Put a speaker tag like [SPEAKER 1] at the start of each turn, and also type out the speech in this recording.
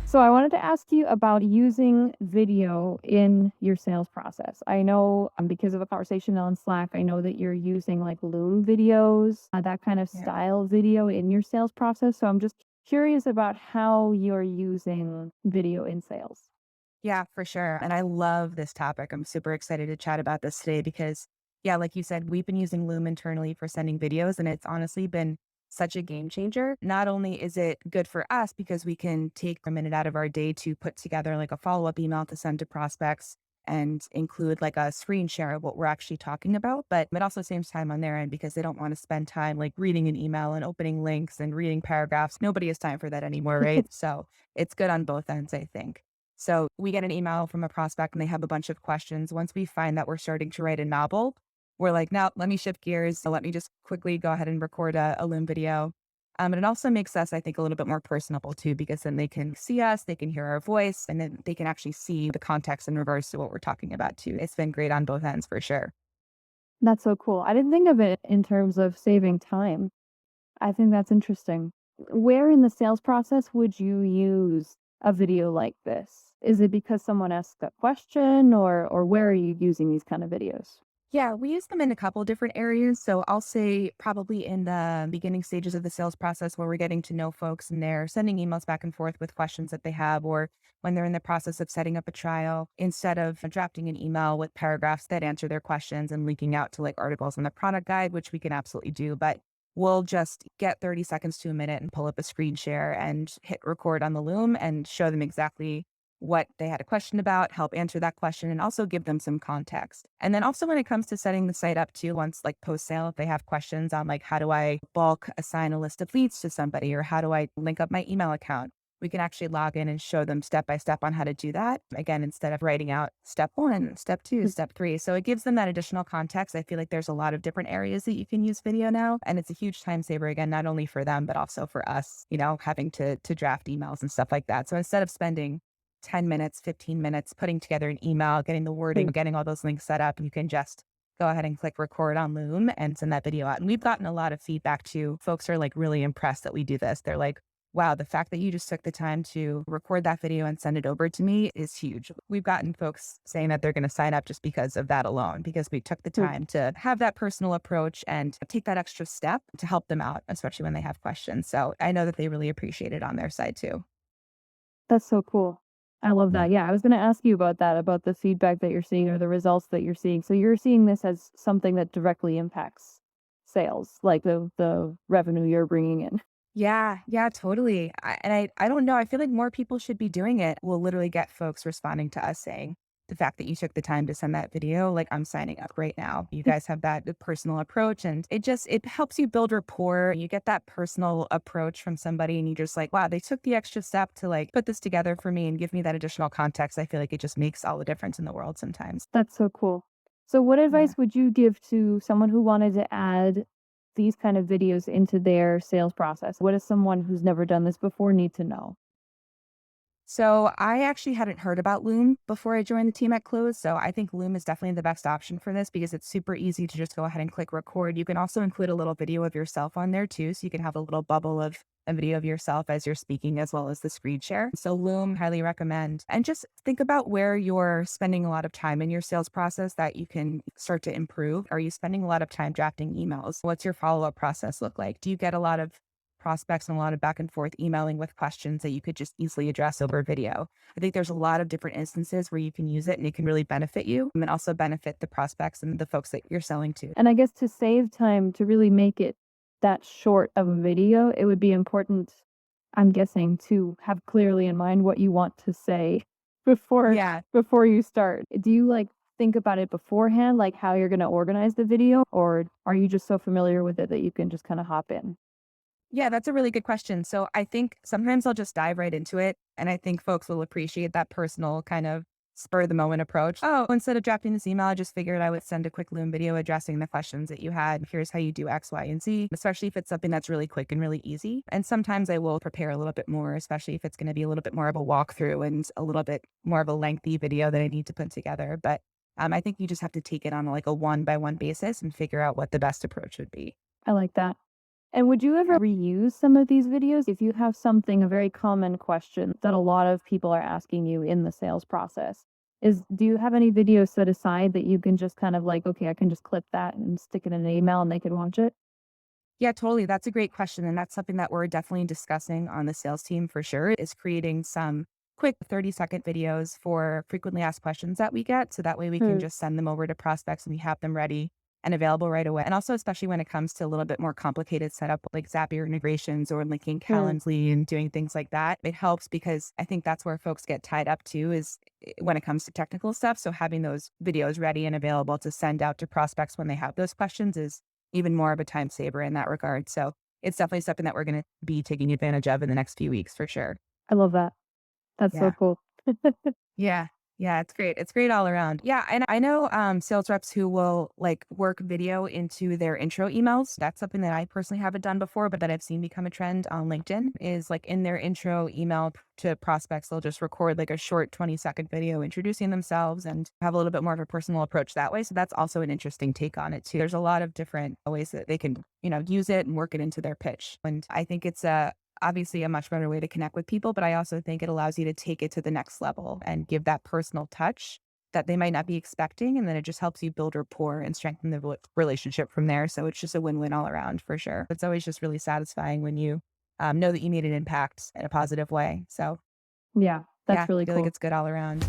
[SPEAKER 1] So I wanted to ask you about using video in your sales process. I know because of a conversation on Slack, I know that you're using like Loom videos, that kind of
[SPEAKER 2] Yeah.
[SPEAKER 1] style video in your sales process. So I'm just curious about how you're using video in sales.
[SPEAKER 2] Yeah, for sure. And I love this topic. I'm super excited to chat about this today because, yeah, like you said, we've been using Loom internally for sending videos, and it's honestly been such a game changer. Not only is it good for us because we can take a minute out of our day to put together like a follow up email to send to prospects and include like a screen share of what we're actually talking about, but it also saves time on their end because they don't want to spend time like reading an email and opening links and reading paragraphs. Nobody has time for that anymore, right? So it's good on both ends, I think. So we get an email from a prospect and they have a bunch of questions. Once we find that we're starting to write a novel, we're like, now let me shift gears. So let me just quickly go ahead and record a Loom video. And it also makes us, I think, a little bit more personable too, because then they can see us, they can hear our voice, and then they can actually see the context in regards to what we're talking about too. It's been great on both ends for sure.
[SPEAKER 1] That's so cool. I didn't think of it in terms of saving time. I think that's interesting. Where in the sales process would you use a video like this? Is it because someone asked a question or where are you using these kind of videos?
[SPEAKER 2] Yeah, we use them in a couple different areas. So I'll say probably in the beginning stages of the sales process where we're getting to know folks and they're sending emails back and forth with questions that they have, or when they're in the process of setting up a trial, instead of drafting an email with paragraphs that answer their questions and linking out to like articles in the product guide, which we can absolutely do. But we'll just get 30 seconds to a minute and pull up a screen share and hit record on the Loom and show them exactly what they had a question about, help answer that question, and also give them some context. And then also when it comes to setting the site up too, once like post sale, if they have questions on like, how do I bulk assign a list of leads to somebody, or how do I link up my email account? We can actually log in and show them step by step on how to do that. Again, instead of writing out step one, step two,
[SPEAKER 1] Mm.
[SPEAKER 2] step three. So it gives them that additional context. I feel like there's a lot of different areas that you can use video now. And it's a huge time saver, again, not only for them, but also for us, having to draft emails and stuff like that. So instead of spending 10 minutes, 15 minutes, putting together an email, getting the wording,
[SPEAKER 1] Mm.
[SPEAKER 2] getting all those links set up. You can just go ahead and click record on Loom and send that video out. And we've gotten a lot of feedback too. Folks are like really impressed that we do this. They're like, wow, the fact that you just took the time to record that video and send it over to me is huge. We've gotten folks saying that they're going to sign up just because of that alone, because we took the
[SPEAKER 1] Mm.
[SPEAKER 2] time to have that personal approach and take that extra step to help them out, especially when they have questions. So I know that they really appreciate it on their side too.
[SPEAKER 1] That's so cool. I love that. Yeah, I was gonna ask you about that, about the feedback that you're seeing or the results that you're seeing. So you're seeing this as something that directly impacts sales, like the revenue you're bringing in.
[SPEAKER 2] Yeah, yeah, totally. I don't know. I feel like more people should be doing it. We'll literally get folks responding to us saying, the fact that you took the time to send that video, like I'm signing up right now. You guys have that personal approach and it helps you build rapport. You get that personal approach from somebody and you just like, wow, they took the extra step to like put this together for me and give me that additional context. I feel like it just makes all the difference in the world sometimes.
[SPEAKER 1] That's so cool. So what
[SPEAKER 2] Yeah.
[SPEAKER 1] advice would you give to someone who wanted to add these kind of videos into their sales process? What does someone who's never done this before need to know?
[SPEAKER 2] So I actually hadn't heard about Loom before I joined the team at Close. So I think Loom is definitely the best option for this because it's super easy to just go ahead and click record. You can also include a little video of yourself on there too. So you can have a little bubble of a video of yourself as you're speaking, as well as the screen share. So Loom, highly recommend. And just think about where you're spending a lot of time in your sales process that you can start to improve. Are you spending a lot of time drafting emails? What's your follow up process look like? Do you get a lot of prospects and a lot of back and forth emailing with questions that you could just easily address over video? I think there's a lot of different instances where you can use it and it can really benefit you and also benefit the prospects and the folks that you're selling to.
[SPEAKER 1] And I guess to save time to really make it that short of a video, it would be important, I'm guessing, to have clearly in mind what you want to say before
[SPEAKER 2] Yeah.
[SPEAKER 1] before you start. Do you like think about it beforehand, like how you're going to organize the video, or are you just so familiar with it that you can just kind of hop in?
[SPEAKER 2] Yeah, that's a really good question. So I think sometimes I'll just dive right into it. And I think folks will appreciate that personal kind of spur of the moment approach. Oh, instead of drafting this email, I just figured I would send a quick Loom video addressing the questions that you had. Here's how you do X, Y, and Z, especially if it's something that's really quick and really easy. And sometimes I will prepare a little bit more, especially if it's going to be a little bit more of a walkthrough and a little bit more of a lengthy video that I need to put together. But I think you just have to take it on like a one by one basis and figure out what the best approach would be.
[SPEAKER 1] I like that. And would you ever reuse some of these videos if you have something, a very common question that a lot of people are asking you in the sales process? Is do you have any videos set aside that you can just kind of like, okay, I can just clip that and stick it in an email and they can watch it?
[SPEAKER 2] Yeah, totally. That's a great question. And that's something that we're definitely discussing on the sales team for sure is creating some quick 30-second videos for frequently asked questions that we get. So that way we can
[SPEAKER 1] Hmm.
[SPEAKER 2] just send them over to prospects and we have them ready and available right away. And also, especially when it comes to a little bit more complicated setup like Zapier integrations or linking
[SPEAKER 1] Hmm.
[SPEAKER 2] Calendly and doing things like that, it helps because I think that's where folks get tied up too is when it comes to technical stuff. So having those videos ready and available to send out to prospects when they have those questions is even more of a time saver in that regard. So it's definitely something that we're going to be taking advantage of in the next few weeks for sure.
[SPEAKER 1] I love that. That's so
[SPEAKER 2] Yeah.
[SPEAKER 1] cool.
[SPEAKER 2] Yeah. Yeah, it's great. It's great all around. Yeah, and I know sales reps who will like work video into their intro emails. That's something that I personally haven't done before, but that I've seen become a trend on LinkedIn is like in their intro email to prospects, they'll just record like a short 20-second video introducing themselves and have a little bit more of a personal approach that way. So that's also an interesting take on it too. There's a lot of different ways that they can, use it and work it into their pitch. And I think it's obviously a much better way to connect with people, but I also think it allows you to take it to the next level and give that personal touch that they might not be expecting. And then it just helps you build rapport and strengthen the relationship from there. So it's just a win win all around for sure. It's always just really satisfying when you know that you made an impact in a positive way. So
[SPEAKER 1] Yeah,
[SPEAKER 2] yeah,
[SPEAKER 1] that's
[SPEAKER 2] I
[SPEAKER 1] really
[SPEAKER 2] feel like
[SPEAKER 1] cool.
[SPEAKER 2] it's good all around.